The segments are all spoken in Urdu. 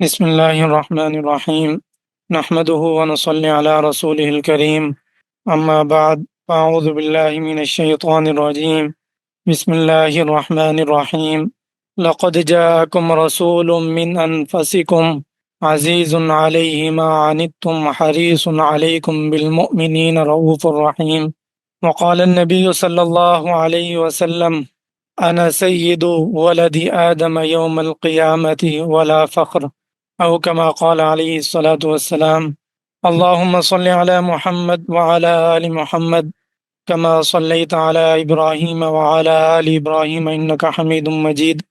بسم الله الرحمن الرحيم. نحمده ونصلي على رسوله الكريم. أما بعد، أعوذ بالله من الشيطان الرجيم. بسم الله الرحمن الرحيم. لقد جاءكم رسول من أنفسكم عزيز عليه ما عنتم حريص عليكم بالمؤمنين رؤوف رحيم. وقال النبي صلى الله عليه وسلم: أنا سيد ولد آدم يوم القيامة ولا فخر، أو كما قال عليه الصلاة والسلام. اللهم صل على محمد وعلى آل محمد كما صليت على إبراهيم وعلى آل إبراهيم إنك حميد مجيد.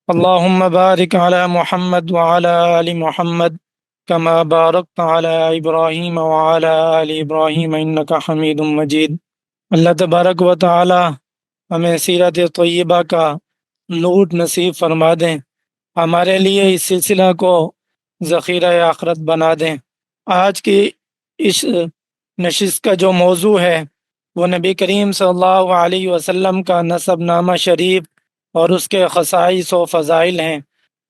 اللهم بارك على محمد وعلى آل محمد كما باركت على إبراهيم وعلى آل إبراهيم إنك حميد مجيد. اللہ تبارک و تعالی ہمیں سیرت طیبہ کا لوٹ نصیب فرما دیں، ہمارے لیے اس سلسلہ کو ذخیرہ آخرت بنا دیں۔ آج کی اس نشست کا جو موضوع ہے وہ نبی کریم صلی اللہ علیہ وسلم کا نسب نامہ شریف اور اس کے خصائص و فضائل ہیں،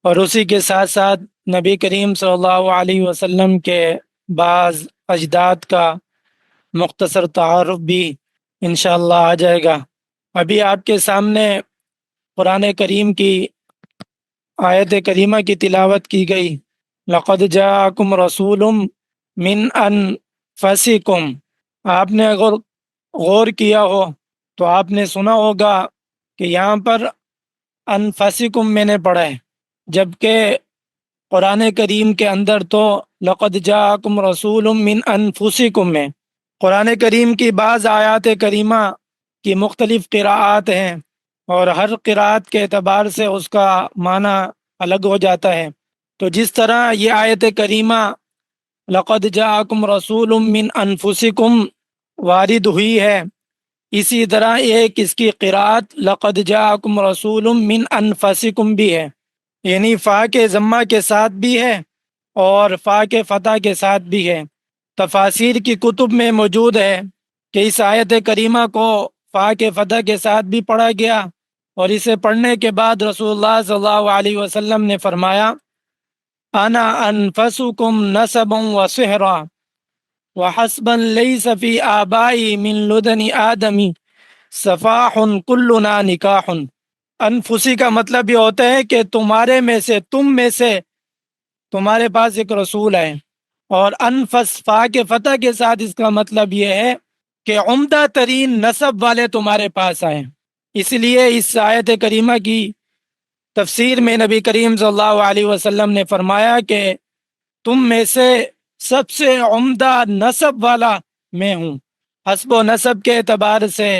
اور اسی کے ساتھ ساتھ نبی کریم صلی اللہ علیہ وسلم کے بعض اجداد کا مختصر تعارف بھی انشاءاللہ آ جائے گا۔ ابھی آپ کے سامنے قرآن کریم کی آیت کریمہ کی تلاوت کی گئی، لقد جاءکم رسول من انفسکم۔ آپ نے اگر غور کیا ہو تو آپ نے سنا ہوگا کہ یہاں پر انفسکم میں نے پڑھا ہے، جبکہ قرآن کریم کے اندر تو لقد جاءکم رسول من انفسکم میں۔ قرآن کریم کی بعض آیات کریمہ کی مختلف قراءات ہیں، اور ہر قراءت کے اعتبار سے اس کا معنی الگ ہو جاتا ہے۔ تو جس طرح یہ آیت کریمہ لقد جاءکم رسول من انفسکم وارد ہوئی ہے، اسی طرح ایک اس کی قراءت لقد جاءکم رسول من انفسکم بھی ہے، یعنی فا کے ضمہ کے ساتھ بھی ہے اور فا کے فتح کے ساتھ بھی ہے۔ تفاسیر کی کتب میں موجود ہے کہ اس آیت کریمہ کو فا کے فتح کے ساتھ بھی پڑھا گیا، اور اسے پڑھنے کے بعد رسول اللہ صلی اللہ علیہ وسلم نے فرمایا: انا انفسکم نسبا وصہرا وحسبا لیس فی آبائی من لدن آدمی صفاح کلنا نکاح۔ انفسی کا مطلب یہ ہوتا ہے کہ تمہارے میں سے، تم میں سے تمہارے پاس ایک رسول ہے، اور انفس فا کے فتح کے ساتھ اس کا مطلب یہ ہے کہ عمدہ ترین نسب والے تمہارے پاس آئے۔ اس لیے اس آیت کریمہ کی تفسیر میں نبی کریم صلی اللہ علیہ وسلم نے فرمایا کہ تم میں سے سب سے عمدہ نسب والا میں ہوں، حسب و نسب کے اعتبار سے،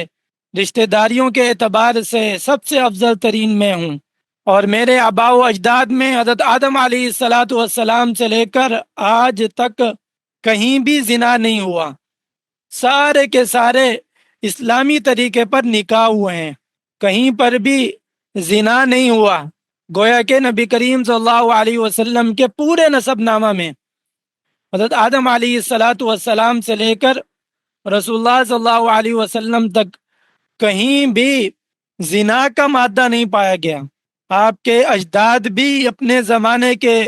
رشتہ داریوں کے اعتبار سے سب سے افضل ترین میں ہوں، اور میرے آباء و اجداد میں حضرت آدم علیہ السلام سے لے کر آج تک کہیں بھی زنا نہیں ہوا، سارے کے سارے اسلامی طریقے پر نکاح ہوئے ہیں، کہیں پر بھی زنا نہیں ہوا۔ گویا کہ نبی کریم صلی اللہ علیہ وسلم کے پورے نسب نامہ میں حضرت آدم علیہ السلام سے لے کر رسول اللہ صلی اللہ علیہ وسلم تک کہیں بھی زنا کا مادہ نہیں پایا گیا۔ آپ کے اجداد بھی اپنے زمانے کے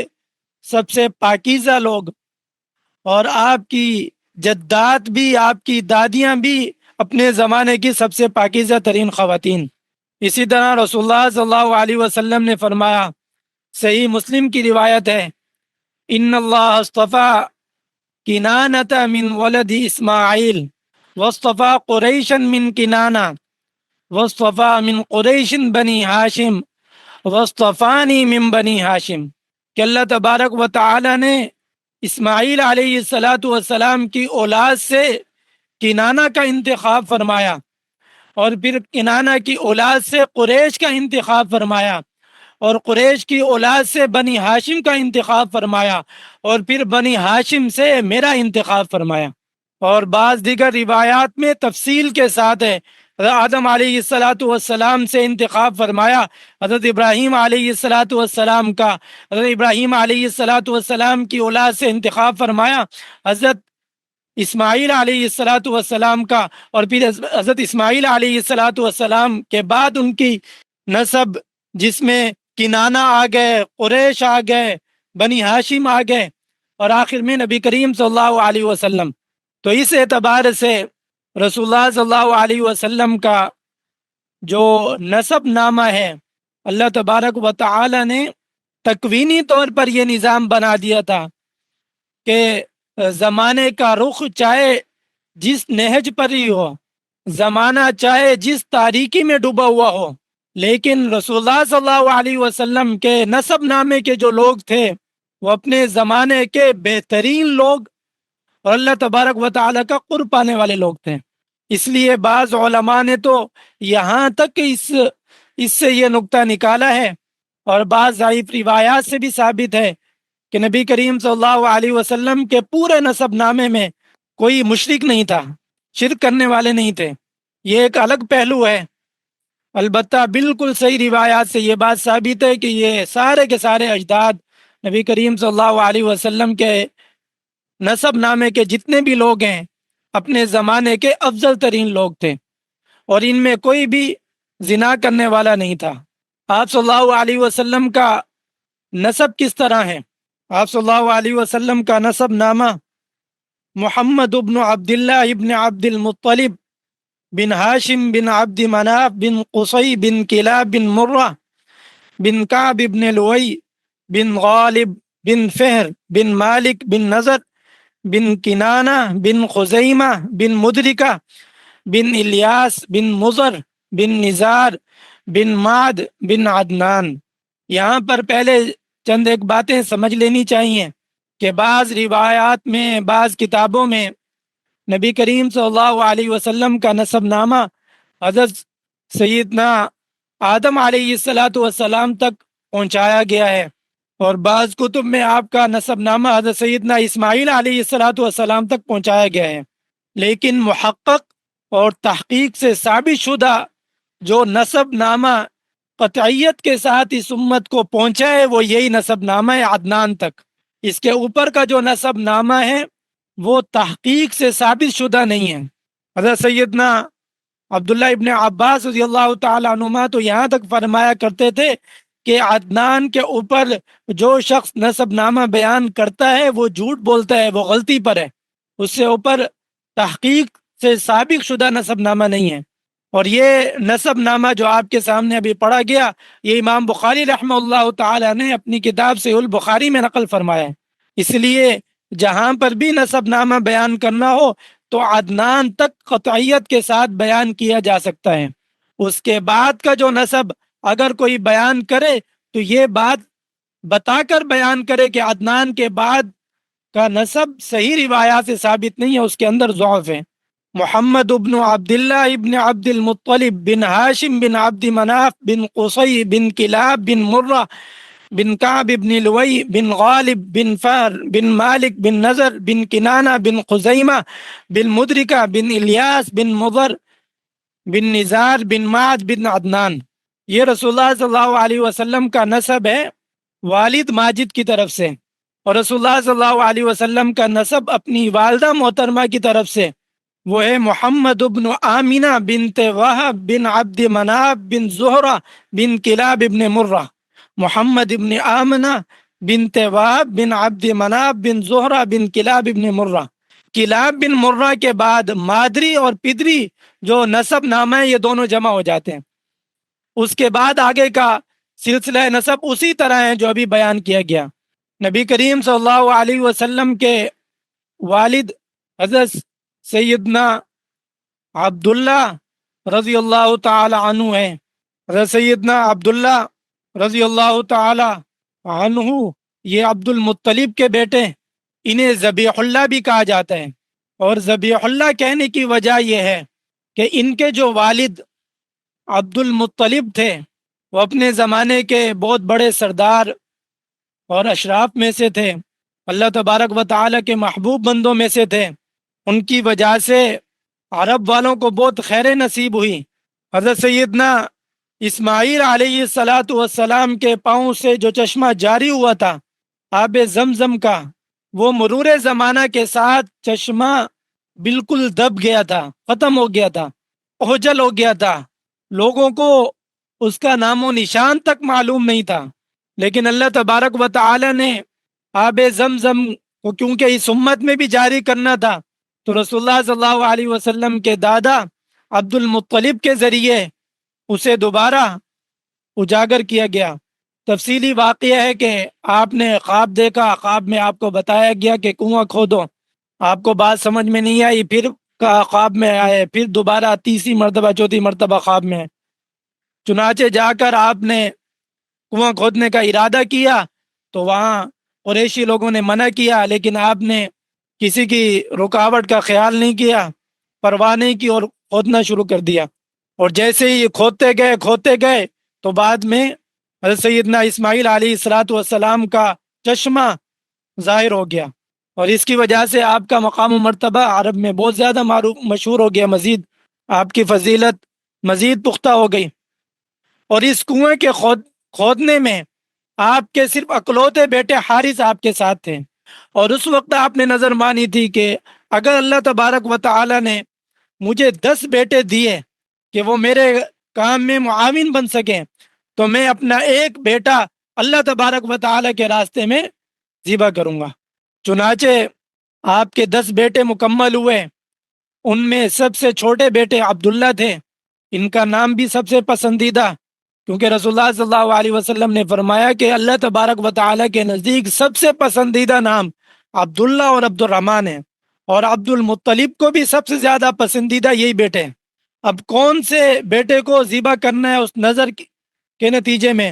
سب سے پاکیزہ لوگ، اور آپ کی جدات بھی، آپ کی دادیاں بھی اپنے زمانے کی سب سے پاکیزہ ترین خواتین۔ اسی طرح رسول اللہ صلی اللہ علیہ وسلم نے فرمایا، صحیح مسلم کی روایت ہے، ان اللہ اصطفیٰ کنانۃ من ولد اسماعیل واصطفیٰ قریشا من کنانہ واصطفیٰ من قریش بنی ہاشم واصطفانی من بنی ہاشم، کہ اللہ تبارک و تعالی نے اسماعیل علیہ السلام کی اولاد سے کنانہ کا انتخاب فرمایا، اور پھر کنانہ کی اولاد سے قریش کا انتخاب فرمایا، اور قریش کی اولاد سے بنی ہاشم کا انتخاب فرمایا، اور پھر بنی ہاشم سے میرا انتخاب فرمایا۔ اور بعض دیگر روایات میں تفصیل کے ساتھ ہے، حضرت آدم علیہ السلام سے انتخاب فرمایا، حضرت ابراہیم علیہ السلام کا، حضرت ابراہیم علیہ السلام کی اولاد سے انتخاب فرمایا، حضرت اسماعیل علیہ السلام کا، اور پھر حضرت اسماعیل علیہ السلام کے بعد ان کی نسب جس میں کنانہ آ گئے، قریش آ گئے، بنی ہاشم آ گئے، اور آخر میں نبی کریم صلی اللہ علیہ وسلم۔ تو اس اعتبار سے رسول اللہ صلی اللہ علیہ وسلم کا جو نسب نامہ ہے، اللہ تبارک و تعالی نے تکوینی طور پر یہ نظام بنا دیا تھا کہ زمانے کا رخ چاہے جس نہج پر ہی ہو، زمانہ چاہے جس تاریکی میں ڈوبا ہوا ہو، لیکن رسول اللہ صلی اللہ علیہ وسلم کے نسب نامے کے جو لوگ تھے وہ اپنے زمانے کے بہترین لوگ اور اللہ تبارک و تعالیٰ کا قرب پانے والے لوگ تھے۔ اس لیے بعض علماء نے تو یہاں تک اس سے یہ نقطہ نکالا ہے، اور بعض ضعیف روایات سے بھی ثابت ہے کہ نبی کریم صلی اللہ علیہ وسلم کے پورے نسب نامے میں کوئی مشرک نہیں تھا، شرک کرنے والے نہیں تھے۔ یہ ایک الگ پہلو ہے۔ البتہ بالکل صحیح روایات سے یہ بات ثابت ہے کہ یہ سارے کے سارے اجداد نبی کریم صلی اللہ علیہ وسلم کے نسب نامے کے جتنے بھی لوگ ہیں اپنے زمانے کے افضل ترین لوگ تھے، اور ان میں کوئی بھی زنا کرنے والا نہیں تھا۔ آپ صلی اللہ علیہ وسلم کا نسب کس طرح ہے؟ آپ صلی اللہ علیہ وسلم کا نسب نامہ محمد ابن عبداللہ ابن عبد المطلب بن ہاشم بن عبد مناف بن قصی بن کلاب بن مرہ بن کعب بن لوئی بن غالب بن فہر بن مالک بن نضر بن کنانہ بن خزیمہ بن مدرکہ بن الیاس بن مضر بن نزار بن معد بن عدنان۔ یہاں پر پہلے چند ایک باتیں سمجھ لینی چاہیے کہ بعض روایات میں، بعض کتابوں میں نبی کریم صلی اللہ علیہ وسلم کا نسب نامہ حضرت سیدنا آدم علیہ الصلاۃ والسلام تک پہنچایا گیا ہے، اور بعض کتب میں آپ کا نسب نامہ حضرت سیدنا اسماعیل علیہ الصلاۃ والسلام تک پہنچایا گیا ہے۔ لیکن محقق اور تحقیق سے ثابت شدہ جو نسب نامہ قطعیت کے ساتھ اس امت کو پہنچا ہے وہ یہی نسب نامہ ہے عدنان تک۔ اس کے اوپر کا جو نسب نامہ ہے وہ تحقیق سے ثابت شدہ نہیں ہے۔ حضرت سیدنا عبداللہ ابن عباس رضی اللہ تعالیٰ عنہما تو یہاں تک فرمایا کرتے تھے کہ عدنان کے اوپر جو شخص نسب نامہ بیان کرتا ہے وہ جھوٹ بولتا ہے، وہ غلطی پر ہے، اس سے اوپر تحقیق سے ثابت شدہ نسب نامہ نہیں ہے۔ اور یہ نسب نامہ جو آپ کے سامنے ابھی پڑھا گیا یہ امام بخاری رحمہ اللہ تعالیٰ نے اپنی کتاب صحیح البخاری میں نقل فرمایا ہے۔ اس لیے جہاں پر بھی نسب نامہ بیان کرنا ہو تو عدنان تک قطعیت کے ساتھ بیان کیا جا سکتا ہے۔ اس کے بعد کا جو نسب اگر کوئی بیان کرے تو یہ بات بتا کر بیان کرے کہ عدنان کے بعد کا نسب صحیح روایات سے ثابت نہیں ہے، اس کے اندر ضعف ہے۔ محمد ابن عبداللہ ابن عبد المطلب بن ہاشم بن عبد مناف بن قصی بن کلاب بن مرہ بن کعب بن لوئی بن غالب بن فہر بن مالک بن نضر بن کنانہ بن خزیمہ بن مدرکہ بن الیاس بن مضر بن نزار بن معد بن عدنان۔ یہ رسول اللہ صلی اللہ علیہ وسلم کا نسب ہے والد ماجد کی طرف سے، اور رسول اللہ صلی اللہ علیہ وسلم کا نسب اپنی والدہ محترمہ کی طرف سے وہ ہے محمد ابن آمینہ بنت وہب بن عبد مناف بن زہرہ بن کلاب ابن مرہ۔ محمد ابن آمنہ بنت وہب بن عبد مناف بن زہرہ بن کلاب ابن مرہ۔ کلاب بن مرہ کے بعد مادری اور پدری جو نسب نامہ ہے یہ دونوں جمع ہو جاتے ہیں۔ اس کے بعد آگے کا سلسلہ نسب اسی طرح ہے جو ابھی بیان کیا گیا۔ نبی کریم صلی اللہ علیہ وسلم کے والد حضرت سیدنا عبداللہ رضی اللہ تعالی عنہ ہیں۔ حضرت سیدنا عبداللہ رضی اللہ تعالی عنہ یہ عبد المطلب کے بیٹے، انہیں ذبیح اللہ بھی کہا جاتا ہے، اور ذبیح اللہ کہنے کی وجہ یہ ہے کہ ان کے جو والد عبد المطلب تھے وہ اپنے زمانے کے بہت بڑے سردار اور اشراف میں سے تھے، اللہ تبارک و تعالی کے محبوب بندوں میں سے تھے۔ ان کی وجہ سے عرب والوں کو بہت خیر نصیب ہوئی۔ حضرت سیدنا اسماعیل علیہ الصلاۃ والسلام کے پاؤں سے جو چشمہ جاری ہوا تھا آب زمزم کا، وہ مرور زمانہ کے ساتھ چشمہ بالکل دب گیا تھا، ختم ہو گیا تھا، اوجل ہو گیا تھا، لوگوں کو اس کا نام و نشان تک معلوم نہیں تھا۔ لیکن اللہ تبارک و تعالی نے آب زمزم کو کیونکہ اس امت میں بھی جاری کرنا تھا، تو رسول اللہ صلی اللہ علیہ وسلم کے دادا عبد المطلب کے ذریعے اسے دوبارہ اجاگر کیا گیا۔ تفصیلی واقعہ ہے کہ آپ نے خواب دیکھا، خواب میں آپ کو بتایا گیا کہ کنواں کھودو، آپ کو بات سمجھ میں نہیں آئی، پھر خواب میں آئے، پھر دوبارہ تیسری مرتبہ چوتھی مرتبہ خواب میں، چنانچہ جا کر آپ نے کنواں کھودنے کا ارادہ کیا تو وہاں قریشی لوگوں نے منع کیا، لیکن آپ نے کسی کی رکاوٹ کا خیال نہیں کیا، پرواہ نہیں کی اور کھودنا شروع کر دیا۔ اور جیسے ہی کھودتے گئے تو بعد میں حضرت سیدنا اسماعیل علیہ الصلاۃ والسلام کا چشمہ ظاہر ہو گیا، اور اس کی وجہ سے آپ کا مقام و مرتبہ عرب میں بہت زیادہ معروف مشہور ہو گیا، مزید آپ کی فضیلت مزید پختہ ہو گئی۔ اور اس کنویں کے کھودنے میں آپ کے صرف اکلوتے بیٹے حارث آپ کے ساتھ تھے، اور اس وقت آپ نے نظر مانی تھی کہ اگر اللہ تبارک و تعالی نے مجھے 10 بیٹے دیے کہ وہ میرے کام میں معاون بن سکیں تو میں اپنا ایک بیٹا اللہ تبارک و تعالی کے راستے میں ذبح کروں گا۔ چنانچہ آپ کے 10 بیٹے مکمل ہوئے، ان میں سب سے چھوٹے بیٹے عبداللہ تھے، ان کا نام بھی سب سے پسندیدہ، کیونکہ رسول اللہ صلی اللہ علیہ وسلم نے فرمایا کہ اللہ تبارک و تعالی کے نزدیک سب سے پسندیدہ نام عبداللہ اور عبد الرحمن ہے، اور عبد المطلب کو بھی سب سے زیادہ پسندیدہ یہی بیٹے ہیں۔ اب کون سے بیٹے کو ذبح کرنا ہے، اس نظر کے نتیجے میں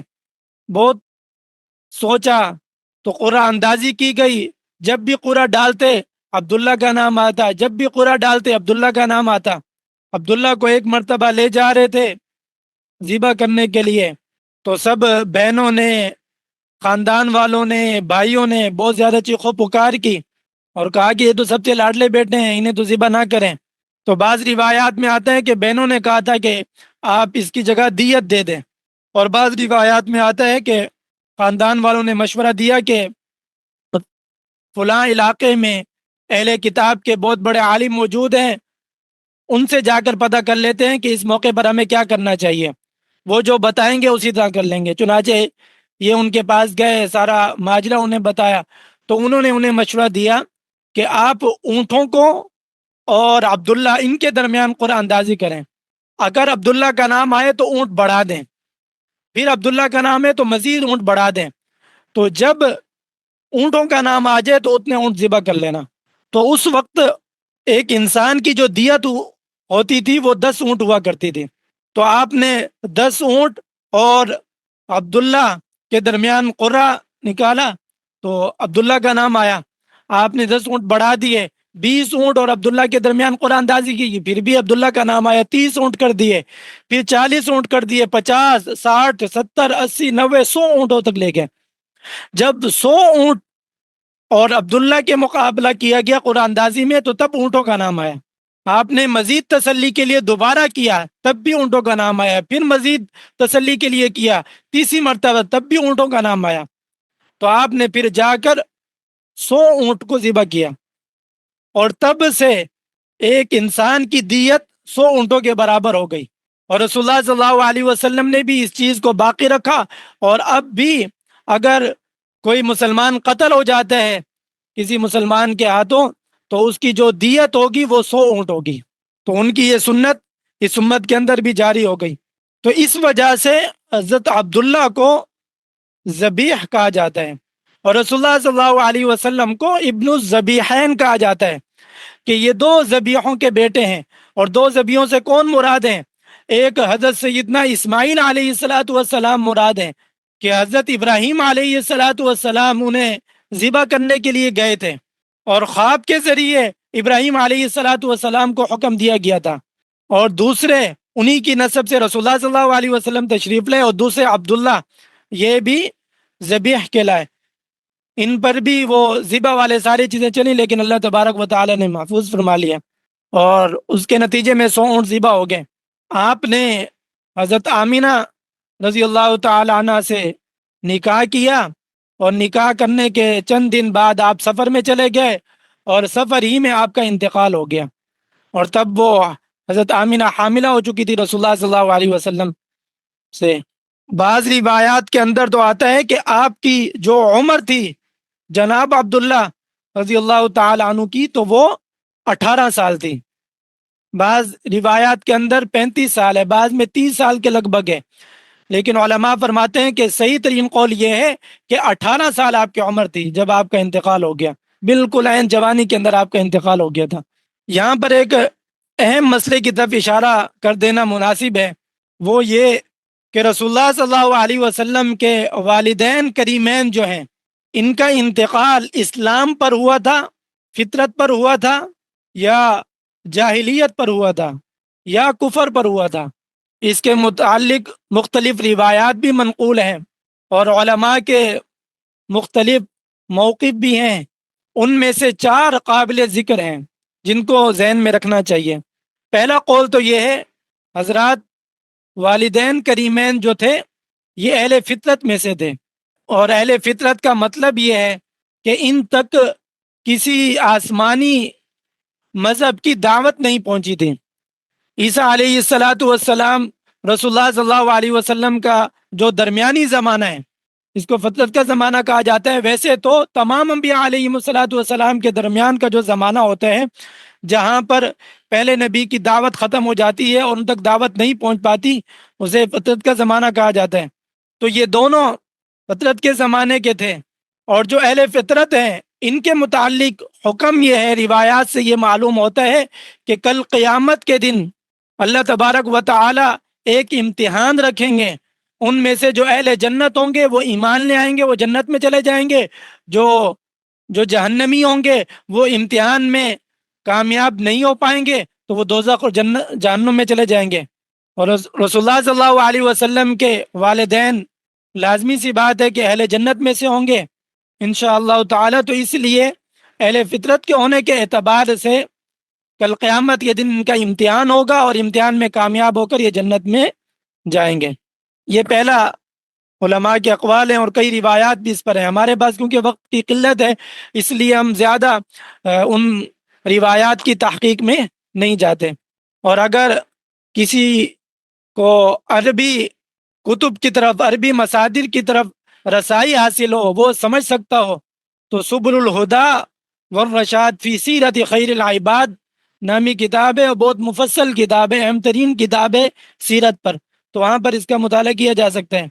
بہت سوچا تو قرعہ اندازی کی گئی، جب بھی قرعہ ڈالتے عبداللہ کا نام آتا، جب بھی قرعہ ڈالتے عبداللہ کا نام آتا۔ عبداللہ کو ایک مرتبہ لے جا رہے تھے ذبح کرنے کے لیے، تو سب بہنوں نے، خاندان والوں نے، بھائیوں نے بہت زیادہ چیخو پکار کی اور کہا کہ یہ تو سب سے لاڈلے بیٹے ہیں، انہیں تو ذبح نہ کریں۔ تو بعض روایات میں آتا ہے کہ بہنوں نے کہا تھا کہ آپ اس کی جگہ دیت دے دیں، اور بعض روایات میں آتا ہے کہ خاندان والوں نے مشورہ دیا کہ فلاں علاقے میں اہل کتاب کے بہت بڑے عالم موجود ہیں، ان سے جا کر پتہ کر لیتے ہیں کہ اس موقع پر ہمیں کیا کرنا چاہیے، وہ جو بتائیں گے اسی طرح کر لیں گے۔ چنانچہ یہ ان کے پاس گئے، سارا ماجرا انہیں بتایا، تو انہوں نے انہیں مشورہ دیا کہ آپ اونٹوں کو اور عبداللہ ان کے درمیان قرعہ اندازی کریں، اگر عبداللہ کا نام آئے تو اونٹ بڑھا دیں، پھر عبداللہ کا نام ہے تو مزید اونٹ بڑھا دیں، تو جب اونٹوں کا نام آ جائے تو اتنے اونٹ ذبح کر لینا۔ تو اس وقت ایک انسان کی جو دیت ہوتی تھی وہ 10 اونٹ ہوا کرتی تھی، تو آپ نے 10 اونٹ اور عبداللہ کے درمیان قرعہ نکالا تو عبداللہ کا نام آیا، آپ نے 10 اونٹ بڑھا دیے، 20 اونٹ اور عبداللہ کے درمیان قرعہ اندازی کی، پھر بھی عبداللہ کا نام آیا، 30 اونٹ کر دیے، پھر 40 اونٹ کر دیے، 50 60 70 80 90 100 اونٹوں تک لے گئے۔ جب 100 اونٹ اور عبداللہ کے مقابلہ کیا گیا قرعہ اندازی میں تو تب اونٹوں کا نام آیا۔ آپ نے مزید تسلی کے لیے دوبارہ کیا، تب بھی اونٹوں کا نام آیا، پھر مزید تسلی کے لیے کیا، تیسری مرتبہ تب بھی اونٹوں کا نام آیا، تو آپ نے پھر جا کر 100 اونٹ کو ذبح کیا، اور تب سے ایک انسان کی دیت 100 اونٹوں کے برابر ہو گئی، اور رسول اللہ صلی اللہ علیہ وسلم نے بھی اس چیز کو باقی رکھا، اور اب بھی اگر کوئی مسلمان قتل ہو جاتا ہے کسی مسلمان کے ہاتھوں تو اس کی جو دیت ہوگی وہ 100 اونٹ ہوگی، تو ان کی یہ سنت اس امت کے اندر بھی جاری ہو گئی۔ تو اس وجہ سے حضرت عبداللہ کو ذبیح کہا جاتا ہے، اور رسول اللہ صلی اللہ علیہ وسلم کو ابن الذبیحین کہا جاتا ہے، کہ یہ 2 ذبیحوں کے بیٹے ہیں، اور 2 ذبیحوں سے کون مراد ہیں؟ ایک حضرت سیدنا اسماعیل علیہ الصلاۃ والسلام مراد ہیں، کہ حضرت ابراہیم علیہ الصلاۃ والسلام انہیں ذبح کرنے کے لیے گئے تھے، اور خواب کے ذریعے ابراہیم علیہ الصلاۃ والسلام کو حکم دیا گیا تھا، اور دوسرے انہی کی نسب سے رسول اللہ صلی اللہ علیہ وسلم تشریف لائے، اور دوسرے عبداللہ یہ بھی ذبیح کہلائے، ان پر بھی وہ ذبح والے ساری چیزیں چلی، لیکن اللہ تبارک و تعالی نے محفوظ فرما لیا، اور اس کے نتیجے میں 100 اونٹ ذبح ہو گئے۔ آپ نے حضرت آمینہ رضی اللہ تعالی عنہ سے نکاح کیا، اور نکاح کرنے کے چند دن بعد آپ سفر میں چلے گئے، اور سفر ہی میں آپ کا انتقال ہو گیا، اور تب وہ حضرت آمینہ حاملہ ہو چکی تھی رسول اللہ صلی اللہ علیہ وسلم سے۔ بعض روایات کے اندر تو آتا ہے کہ آپ کی جو عمر تھی جناب عبداللہ رضی اللہ تعالی عنہ کی تو وہ 18 سال تھی، بعض روایات کے اندر 35 سال ہے، بعض میں 30 سال کے لگ بھگ ہے، لیکن علماء فرماتے ہیں کہ صحیح ترین قول یہ ہے کہ 18 سال آپ کی عمر تھی جب آپ کا انتقال ہو گیا، بالکل عین جوانی کے اندر آپ کا انتقال ہو گیا تھا۔ یہاں پر ایک اہم مسئلے کی طرف اشارہ کر دینا مناسب ہے، وہ یہ کہ رسول اللہ صلی اللہ علیہ وسلم کے والدین کریمین جو ہیں، ان کا انتقال اسلام پر ہوا تھا، فطرت پر ہوا تھا، یا جاہلیت پر ہوا تھا، یا کفر پر ہوا تھا؟ اس کے متعلق مختلف روایات بھی منقول ہیں، اور علماء کے مختلف موقف بھی ہیں۔ ان میں سے 4 قابل ذکر ہیں جن کو ذہن میں رکھنا چاہیے۔ پہلا قول تو یہ ہے، حضرات والدین کریمین جو تھے یہ اہل فطرت میں سے تھے، اور اہل فطرت کا مطلب یہ ہے کہ ان تک کسی آسمانی مذہب کی دعوت نہیں پہنچی تھی۔ عیسیٰ علیہ الصلاۃ والسلام رسول اللہ صلی اللہ علیہ وسلم کا جو درمیانی زمانہ ہے، اس کو فطرت کا زمانہ کہا جاتا ہے۔ ویسے تو تمام انبیاء علیہ الصلاۃ والسلام کے درمیان کا جو زمانہ ہوتا ہے، جہاں پر پہلے نبی کی دعوت ختم ہو جاتی ہے اور ان تک دعوت نہیں پہنچ پاتی، اسے فطرت کا زمانہ کہا جاتا ہے۔ تو یہ دونوں فطرت کے زمانے کے تھے، اور جو اہل فطرت ہیں ان کے متعلق حکم یہ ہے، روایات سے یہ معلوم ہوتا ہے کہ کل قیامت کے دن اللہ تبارک و تعالی ایک امتحان رکھیں گے۔ ان میں سے جو اہل جنت ہوں گے وہ ایمان لے آئیں گے، وہ جنت میں چلے جائیں گے، جو جو جہنمی ہوں گے وہ امتحان میں کامیاب نہیں ہو پائیں گے تو وہ دوزخ اور جہنم میں چلے جائیں گے۔ اور رسول اللہ صلی اللہ علیہ وسلم کے والدین لازمی سی بات ہے کہ اہل جنت میں سے ہوں گے انشاءاللہ تعالی۔ تو اس لیے اہل فطرت کے ہونے کے اعتبار سے کل قیامت کے دن ان کا امتحان ہوگا، اور امتحان میں کامیاب ہو کر یہ جنت میں جائیں گے۔ یہ پہلا علماء کے اقوال ہیں، اور کئی روایات بھی اس پر ہیں۔ ہمارے پاس کیونکہ وقت کی قلت ہے اس لیے ہم زیادہ ان روایات کی تحقیق میں نہیں جاتے، اور اگر کسی کو عربی کتب کی طرف، عربی مصادر کی طرف رسائی حاصل ہو، وہ سمجھ سکتا ہو، تو سبل الہدا والرشاد فی سیرت خیر العباد نامی کتاب ہے، اور بہت مفصل کتاب ہے، اہم ترین کتاب ہے سیرت پر، تو وہاں پر اس کا مطالعہ کیا جا سکتا ہے۔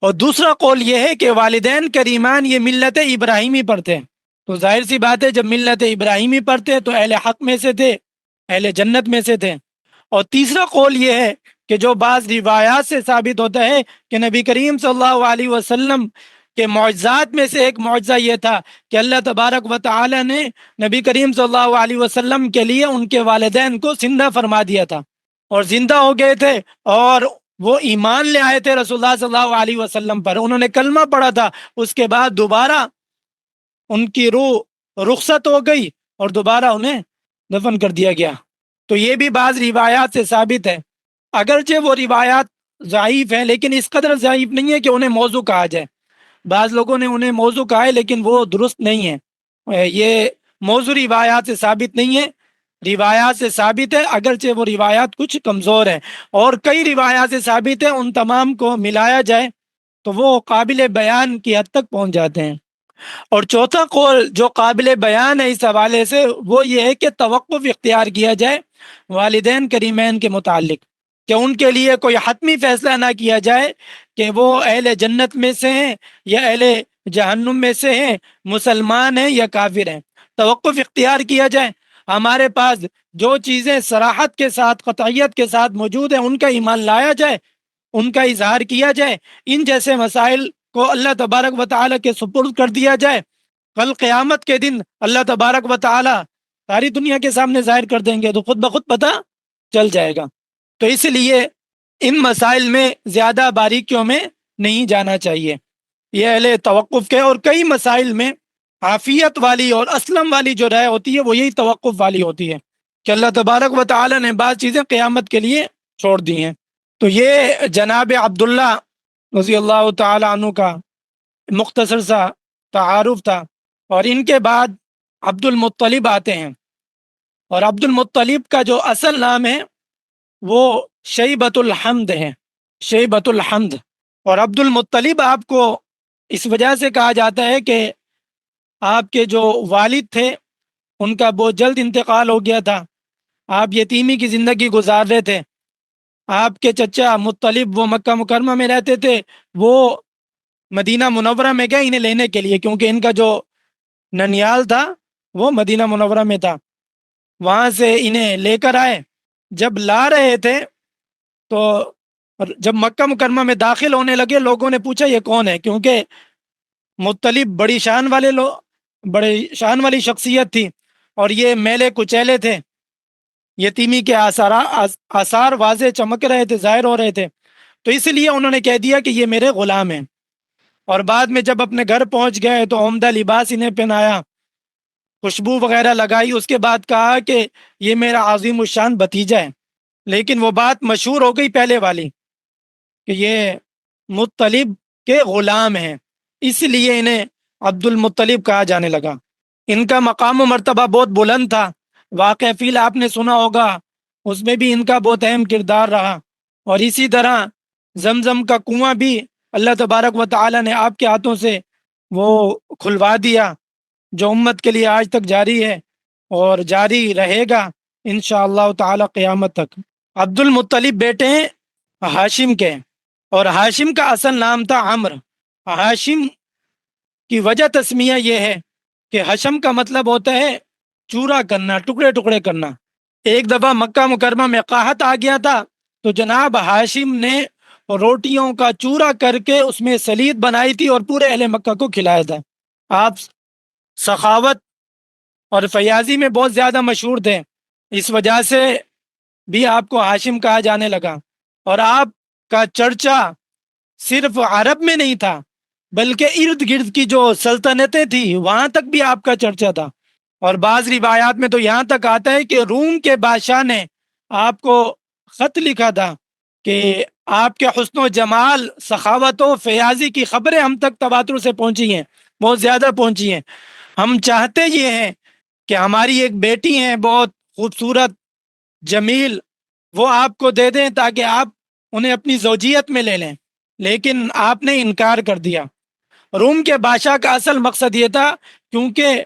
اور دوسرا قول یہ ہے کہ والدین کریمان یہ ملت ابراہیمی پر تھے، تو ظاہر سی بات ہے جب ملت ابراہیمی پر تھے تو اہل حق میں سے تھے، اہل جنت میں سے تھے۔ اور تیسرا قول یہ ہے کہ جو بعض روایات سے ثابت ہوتا ہے کہ نبی کریم صلی اللہ علیہ وسلم کے معجزات میں سے ایک معجزہ یہ تھا کہ اللہ تبارک و تعالی نے نبی کریم صلی اللہ علیہ وسلم کے لیے ان کے والدین کو زندہ فرما دیا تھا، اور زندہ ہو گئے تھے، اور وہ ایمان لے آئے تھے رسول اللہ صلی اللہ علیہ وسلم پر، انہوں نے کلمہ پڑھا تھا، اس کے بعد دوبارہ ان کی روح رخصت ہو گئی اور دوبارہ انہیں دفن کر دیا گیا۔ تو یہ بھی بعض روایات سے ثابت ہے، اگرچہ وہ روایات ضعیف ہیں لیکن اس قدر ضعیف نہیں ہے کہ انہیں موضوع کہا جائے۔ بعض لوگوں نے انہیں موضوع کہا ہے لیکن وہ درست نہیں ہے، یہ موضوع روایات سے ثابت نہیں ہے، روایات سے ثابت ہے، اگرچہ وہ روایات کچھ کمزور ہیں، اور کئی روایات سے ثابت ہے، ان تمام کو ملایا جائے تو وہ قابل بیان کی حد تک پہنچ جاتے ہیں۔ اور چوتھا قول جو قابل بیان ہے اس حوالے سے وہ یہ ہے کہ توقف اختیار کیا جائے والدین کریمین کے متعلق، کہ ان کے لیے کوئی حتمی فیصلہ نہ کیا جائے کہ وہ اہل جنت میں سے ہیں یا اہل جہنم میں سے ہیں، مسلمان ہیں یا کافر ہیں۔ توقف اختیار کیا جائے، ہمارے پاس جو چیزیں صراحت کے ساتھ، قطعیت کے ساتھ موجود ہیں ان کا ایمان لایا جائے، ان کا اظہار کیا جائے، ان جیسے مسائل کو اللہ تبارک و تعالی کے سپرد کر دیا جائے۔ کل قیامت کے دن اللہ تبارک و تعالی ساری دنیا کے سامنے ظاہر کر دیں گے تو خود بخود پتہ چل جائے گا۔ تو اس لیے ان مسائل میں زیادہ باریکیوں میں نہیں جانا چاہیے، یہ اہل توقف کے، اور کئی مسائل میں عافیت والی اور اسلم والی جو رائے ہوتی ہے وہ یہی توقف والی ہوتی ہے کہ اللہ تبارک و تعالی نے بعض چیزیں قیامت کے لیے چھوڑ دی ہیں۔ تو یہ جناب عبداللہ رضی اللہ تعالی عنہ کا مختصر سا تعارف تھا، اور ان کے بعد عبد المطلب آتے ہیں، اور عبد المطلب کا جو اصل نام ہے وہ شیبۃ الحمد ہے، شیبۃ الحمد۔ اور عبد المطلب آپ کو اس وجہ سے کہا جاتا ہے کہ آپ کے جو والد تھے ان کا بہت جلد انتقال ہو گیا تھا، آپ یتیمی کی زندگی گزار رہے تھے۔ آپ کے چچا مطلب وہ مکہ مکرمہ میں رہتے تھے، وہ مدینہ منورہ میں گئے انہیں لینے کے لیے، کیونکہ ان کا جو ننیال تھا وہ مدینہ منورہ میں تھا۔ وہاں سے انہیں لے کر آئے، جب لا رہے تھے تو جب مکہ مکرمہ میں داخل ہونے لگے، لوگوں نے پوچھا یہ کون ہے، کیونکہ مطلب بڑی شان والی شخصیت تھی اور یہ میلے کچیلے تھے، یتیمی کے آثار واضح چمک رہے تھے، ظاہر ہو رہے تھے، تو اس لیے انہوں نے کہہ دیا کہ یہ میرے غلام ہیں۔ اور بعد میں جب اپنے گھر پہنچ گئے تو عمدہ لباس انہیں پہنایا، خوشبو وغیرہ لگائی، اس کے بعد کہا کہ یہ میرا عظیم الشان بھتیجا ہے۔ لیکن وہ بات مشہور ہو گئی پہلے والی کہ یہ مطلب کے غلام ہیں، اس لیے انہیں عبد المطلب کہا جانے لگا۔ ان کا مقام و مرتبہ بہت بلند تھا، واقعہ فیل آپ نے سنا ہوگا، اس میں بھی ان کا بہت اہم کردار رہا۔ اور اسی طرح زمزم کا کنواں بھی اللہ تبارک و تعالی نے آپ کے ہاتھوں سے وہ کھلوا دیا، جو امت کے لیے آج تک جاری ہے اور جاری رہے گا انشاءاللہ تعالی قیامت تک۔ عبد المطلب بیٹے ہیں ہاشم کے، اور ہاشم کا اصل نام تھا عمرو۔ ہاشم کی وجہ تسمیہ یہ ہے کہ حشم کا مطلب ہوتا ہے چورا کرنا، ٹکڑے ٹکڑے کرنا۔ ایک دفعہ مکہ مکرمہ میں قحط آ گیا تھا، تو جناب ہاشم نے روٹیوں کا چورا کر کے اس میں سلید بنائی تھی اور پورے اہل مکہ کو کھلایا تھا۔ آپ سخاوت اور فیاضی میں بہت زیادہ مشہور تھے، اس وجہ سے بھی آپ کو ہاشم کہا جانے لگا۔ اور آپ کا چرچا صرف عرب میں نہیں تھا، بلکہ ارد گرد کی جو سلطنتیں تھیں وہاں تک بھی آپ کا چرچا تھا۔ اور بعض روایات میں تو یہاں تک آتا ہے کہ روم کے بادشاہ نے آپ کو خط لکھا تھا کہ آپ کے حسن و جمال، سخاوت و فیاضی کی خبریں ہم تک تواتر سے پہنچی ہیں، بہت زیادہ پہنچی ہیں۔ ہم چاہتے یہ ہیں کہ ہماری ایک بیٹی ہیں بہت خوبصورت جمیل، وہ آپ کو دے دیں تاکہ آپ انہیں اپنی زوجیت میں لے لیں، لیکن آپ نے انکار کر دیا۔ روم کے بادشاہ کا اصل مقصد یہ تھا، کیونکہ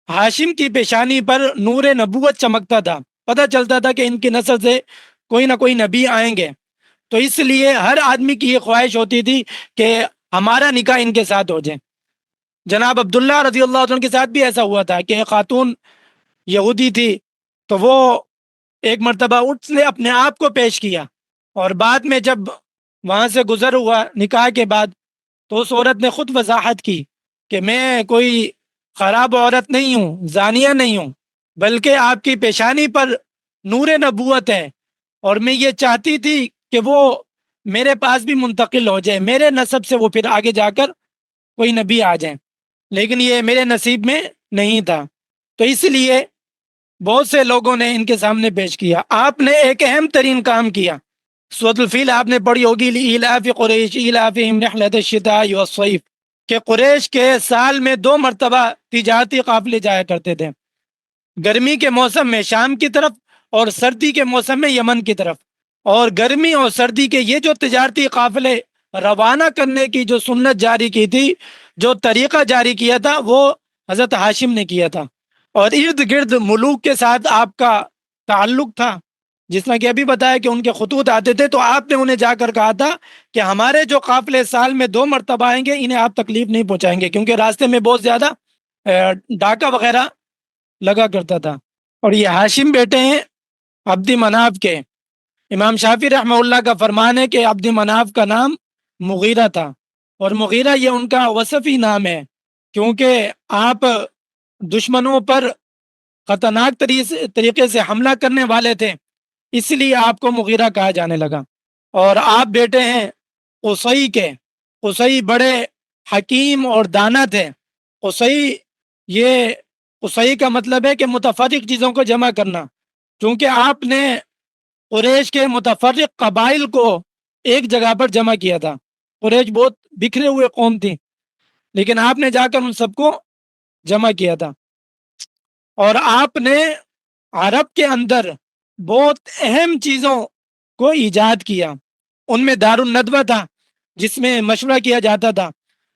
ہاشم کی پیشانی پر نور نبوت چمکتا تھا، پتہ چلتا تھا کہ ان کی نسل سے کوئی نہ کوئی نبی آئیں گے، تو اس لیے ہر آدمی کی یہ خواہش ہوتی تھی کہ ہمارا نکاح ان کے ساتھ ہو جائے۔ جناب عبداللہ رضی اللہ عنہ کے ساتھ بھی ایسا ہوا تھا کہ ایک خاتون یہودی تھی، تو وہ ایک مرتبہ اس نے اپنے آپ کو پیش کیا، اور بعد میں جب وہاں سے گزر ہوا نکاح کے بعد، تو اس عورت نے خود وضاحت کی کہ میں کوئی خراب عورت نہیں ہوں، زانیہ نہیں ہوں، بلکہ آپ کی پیشانی پر نور نبوت ہے، اور میں یہ چاہتی تھی کہ وہ میرے پاس بھی منتقل ہو جائے، میرے نسب سے وہ پھر آگے جا کر کوئی نبی آ جائیں، لیکن یہ میرے نصیب میں نہیں تھا، تو اس لیے بہت سے لوگوں نے ان کے سامنے پیش کیا۔ آپ نے ایک اہم ترین کام کیا، سورۃ الفیل آپ نے پڑھی ہوگی، لإیلاف قریش ایلافہم رحلۃ الشتاء والصیف، کہ قریش کے سال میں 2 مرتبہ تجارتی قافلے جایا کرتے تھے، گرمی کے موسم میں شام کی طرف اور سردی کے موسم میں یمن کی طرف۔ اور گرمی اور سردی کے یہ جو تجارتی قافلے روانہ کرنے کی جو سنت جاری کی تھی، جو طریقہ جاری کیا تھا، وہ حضرت ہاشم نے کیا تھا۔ اور ارد گرد ملوک کے ساتھ آپ کا تعلق تھا، جس طرح کہ ابھی بتایا کہ ان کے خطوط آتے تھے، تو آپ نے انہیں جا کر کہا تھا کہ ہمارے جو قافلے سال میں 2 مرتبہ آئیں گے، انہیں آپ تکلیف نہیں پہنچائیں گے، کیونکہ راستے میں بہت زیادہ ڈاکہ وغیرہ لگا کرتا تھا۔ اور یہ ہاشم بیٹے ہیں عبد مناف کے۔ امام شافعی رحمہ اللہ کا فرمان ہے کہ عبد مناف کا نام مغیرہ تھا، اور مغیرہ یہ ان کا وصفی نام ہے، کیونکہ آپ دشمنوں پر خطرناک طریقے سے حملہ کرنے والے تھے، اس لیے آپ کو مغیرہ کہا جانے لگا۔ اور آپ بیٹے ہیں قصی کے۔ قصی بڑے حکیم اور دانا تھے۔ قصی یہ قصی کا مطلب ہے کہ متفرق چیزوں کو جمع کرنا، کیونکہ آپ نے قریش کے متفرق قبائل کو ایک جگہ پر جمع کیا تھا۔ قریش بہت بکھرے ہوئے قوم تھی، لیکن آپ نے جا کر ان سب کو جمع کیا تھا۔ اور آپ نے عرب کے اندر بہت اہم چیزوں کو ایجاد کیا، ان میں دار الندوہ تھا جس میں مشورہ کیا جاتا تھا،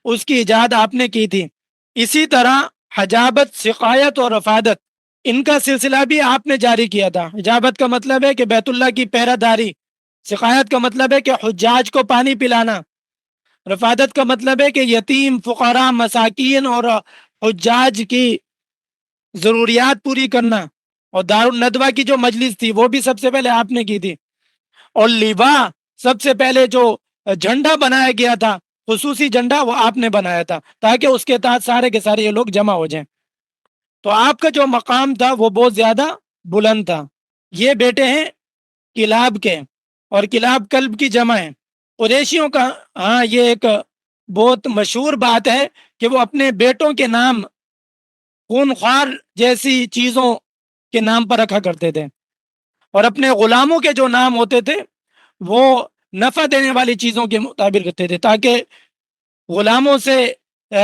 اس کی ایجاد آپ نے کی تھی۔ اسی طرح حجابت، سقایت اور رفادت، ان کا سلسلہ بھی آپ نے جاری کیا تھا۔ حجابت کا مطلب ہے کہ بیت اللہ کی پہرہ داری، سقایت کا مطلب ہے کہ حجاج کو پانی پلانا، رفادت کا مطلب ہے کہ یتیم، فقراء، مساکین اور حجاج کی ضروریات پوری کرنا، اور دارالندوہ کی جو مجلس تھی وہ بھی سب سے پہلے آپ نے کی تھی، اور لیوا، سب سے پہلے جو جھنڈا بنایا گیا تھا، خصوصی جھنڈا، وہ آپ نے بنایا تھا تاکہ اس کے تحت سارے کے سارے یہ لوگ جمع ہو جائیں۔ تو آپ کا جو مقام تھا وہ بہت زیادہ بلند تھا۔ یہ بیٹے ہیں کلاب کے، اور کلاب کلب کی جمع ہے قریشیوں کا۔ ہاں، یہ ایک بہت مشہور بات ہے کہ وہ اپنے بیٹوں کے نام خون خوار جیسی چیزوں کے نام پر رکھا کرتے تھے، اور اپنے غلاموں کے جو نام ہوتے تھے وہ نفع دینے والی چیزوں کے مطابق رکھتے تھے تاکہ غلاموں سے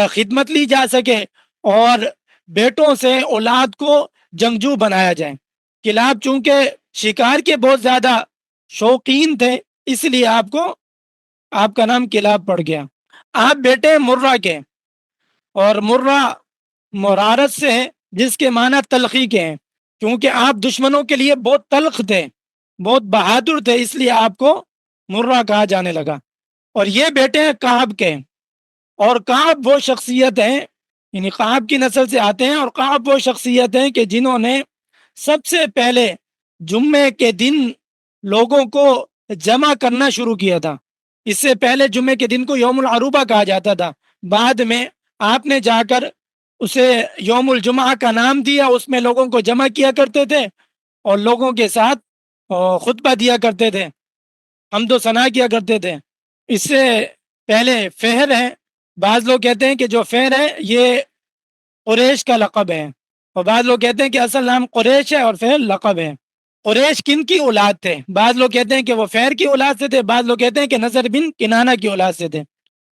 خدمت لی جا سکے، اور بیٹوں سے اولاد کو جنگجو بنایا جائے۔ کلاب چونکہ شکار کے بہت زیادہ شوقین تھے، اس لیے آپ کا نام کلاب پڑ گیا۔ آپ بیٹے مرہ کے، اور مرہ مرارت سے ہے جس کے معنی تلخی کے ہیں، کیونکہ آپ دشمنوں کے لیے بہت تلخ تھے، بہت بہادر تھے، اس لیے آپ کو مرہ کہا جانے لگا۔ اور یہ بیٹے ہیں کعب کے، اور کعب وہ شخصیت ہیں، یعنی کعب کی نسل سے آتے ہیں، اور کعب وہ شخصیت ہیں کہ جنہوں نے سب سے پہلے جمعے کے دن لوگوں کو جمع کرنا شروع کیا تھا۔ اس سے پہلے جمعے کے دن کو یوم العروبہ کہا جاتا تھا، بعد میں آپ نے جا کر اسے یوم الجمعہ کا نام دیا، اس میں لوگوں کو جمع کیا کرتے تھے اور لوگوں کے ساتھ خطبہ دیا کرتے تھے، حمد و ثنا کیا کرتے تھے۔ اس سے پہلے فہر ہے، بعض لوگ کہتے ہیں کہ جو فہر ہے یہ قریش کا لقب ہے، اور بعض لوگ کہتے ہیں کہ اصل نام قریش ہے اور فہر لقب ہے۔ قریش کن کی اولاد تھے؟ بعض لوگ کہتے ہیں کہ وہ فہر کی اولاد سے تھے، بعض لوگ کہتے ہیں کہ نظر بن کنانہ کی اولاد سے تھے،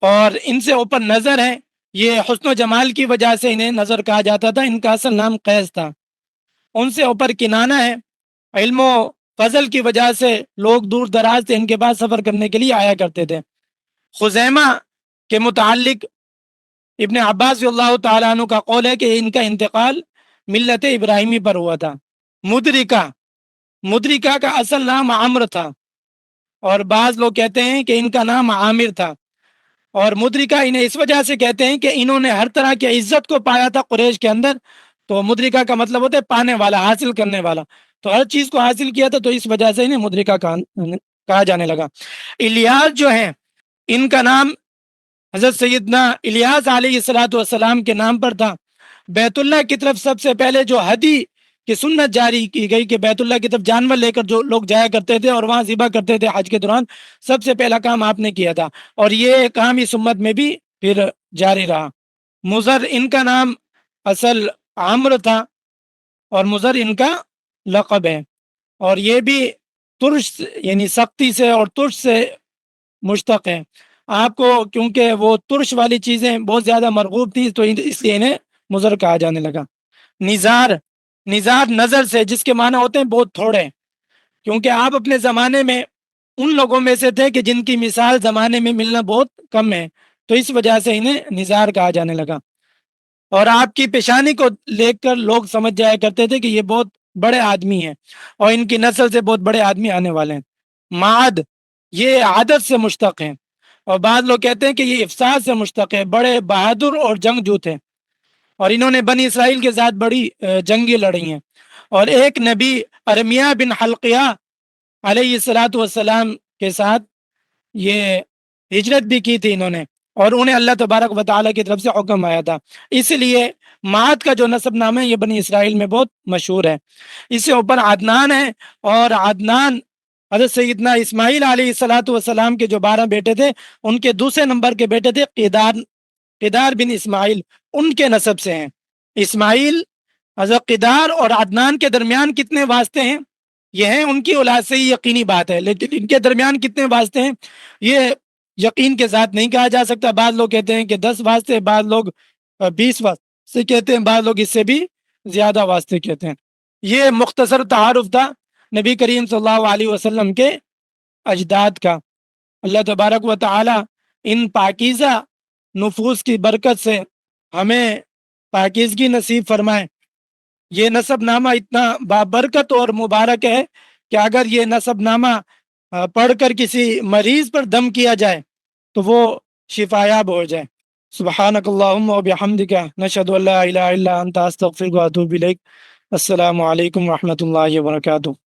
اور ان سے اوپر نظر ہے، یہ حسن و جمال کی وجہ سے انہیں نظر کہا جاتا تھا، ان کا اصل نام قیس تھا۔ ان سے اوپر کنانہ ہے، علم و فضل کی وجہ سے لوگ دور دراز سے ان کے پاس سفر کرنے کے لیے آیا کرتے تھے۔ خزیمہ کے متعلق ابن عباس رضی اللہ تعالیٰ عنہ کا قول ہے کہ ان کا انتقال ملت ابراہیمی پر ہوا تھا۔ مدرکہ کا اصل نام عمرو تھا، اور بعض لوگ کہتے ہیں کہ ان کا نام عامر تھا، اور مدرکہ انہیں اس وجہ سے کہتے ہیں کہ انہوں نے ہر طرح کی عزت کو پایا تھا قریش کے اندر، تو مدرکہ کا مطلب ہوتا ہے پانے والا، حاصل کرنے والا، تو ہر چیز کو حاصل کیا تھا، تو اس وجہ سے انہیں مدرکہ کہا جانے لگا۔ الیاس جو ہیں، ان کا نام حضرت سیدنا الیاس علیہ الصلوۃ والسلام کے نام پر تھا۔ بیت اللہ کی طرف سب سے پہلے جو حدی کی سنت جاری کی گئی کہ بیت اللہ کی طرف جانور لے کر جو لوگ جایا کرتے تھے اور وہاں ذبح کرتے تھے حج کے دوران، سب سے پہلا کام آپ نے کیا تھا، اور یہ کام اس امت میں بھی پھر جاری رہا۔ مضر، ان کا نام اصل عمرو تھا، اور مضر ان کا لقب ہے، اور یہ بھی ترش یعنی سختی سے اور ترش سے مشتق ہے۔ آپ کو کیونکہ وہ ترش والی چیزیں بہت زیادہ مرغوب تھی تو اس لیے انہیں مضر کہا جانے لگا۔ نزار نظر سے، جس کے معنی ہوتے ہیں بہت تھوڑے، کیونکہ آپ اپنے زمانے میں ان لوگوں میں سے تھے کہ جن کی مثال زمانے میں ملنا بہت کم ہے، تو اس وجہ سے انہیں نزار کہا جانے لگا۔ اور آپ کی پیشانی کو دیکھ کر لوگ سمجھ جایا کرتے تھے کہ یہ بہت بڑے آدمی ہیں، اور ان کی نسل سے بہت بڑے آدمی آنے والے ہیں۔ معد، یہ عادت سے مشتق ہیں، اور بعض لوگ کہتے ہیں کہ یہ افساد سے مشتق ہے، بڑے بہادر اور جنگجو تھے، اور انہوں نے بنی اسرائیل کے ساتھ بڑی جنگیں لڑی ہیں۔ اور ایک نبی ارمیہ بن حلقیہ علیہ الصلاۃ والسلام کے ساتھ یہ ہجرت بھی کی تھی انہوں نے، اور انہیں اللہ تبارک و تعالیٰ کی طرف سے حکم آیا تھا، اس لیے معد کا جو نسب نام ہے یہ بنی اسرائیل میں بہت مشہور ہے۔ اس سے اوپر عدنان ہے، اور عدنان حضرت سیدنا اسماعیل علیہ الصلاۃ والسلام کے جو 12 بیٹے تھے ان کے دوسرے نمبر کے بیٹے تھے قدار بن اسماعیل، ان کے نسب سے ہیں۔ اسماعیل، حضرت قدار اور عدنان کے درمیان کتنے واسطے ہیں؟ یہ ہیں ان کی اولاد سے ہی یقینی بات ہے، لیکن ان کے درمیان کتنے واسطے ہیں یہ یقین کے ساتھ نہیں کہا جا سکتا۔ بعض لوگ کہتے ہیں کہ 10 واسطے، بعض لوگ 20 واسطے کہتے ہیں، بعض لوگ اس سے بھی زیادہ واسطے کہتے ہیں۔ یہ مختصر تعارف تھا نبی کریم صلی اللہ علیہ وسلم کے اجداد کا۔ اللہ تبارک و تعالی ان پاکیزہ نفوس کی برکت سے ہمیں پاکیزگی نصیب فرمائے۔ یہ نصب نامہ اتنا بابرکت اور مبارک ہے کہ اگر یہ نصب نامہ پڑھ کر کسی مریض پر دم کیا جائے تو وہ شفایاب ہو جائے۔ سبحانک اللہم و بحمدک نشہد ان لا الہ الا انت استغفرک و اتوب الیک۔ السلام علیکم ورحمۃ اللہ وبرکاتہ۔